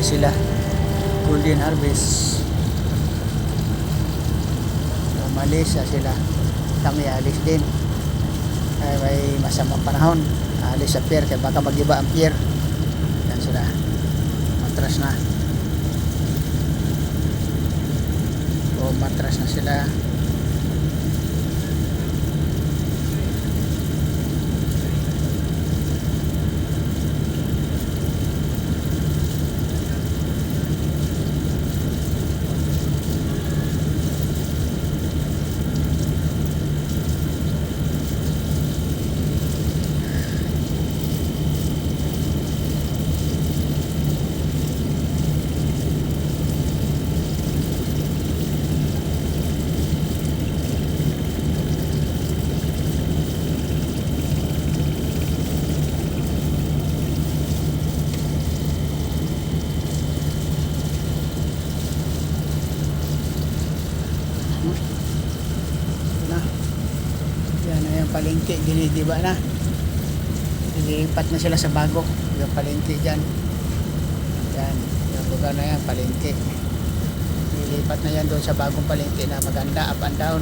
Malaysia sila. Golden Harvest. So, Malaysia sila. Kami alis din. Ay may masamang panahon. Alis sa pier kaya baka mag-iba ang pier. Yan sila. Matras na. So matras na sila. Yan na yung palengke, dinidiba na. Lilipat na sila sa bago. Yung palengke dyan. Yan, yung lugar na yan, palengke. Lilipat na yan doon sa bagong palengke na maganda, up and down.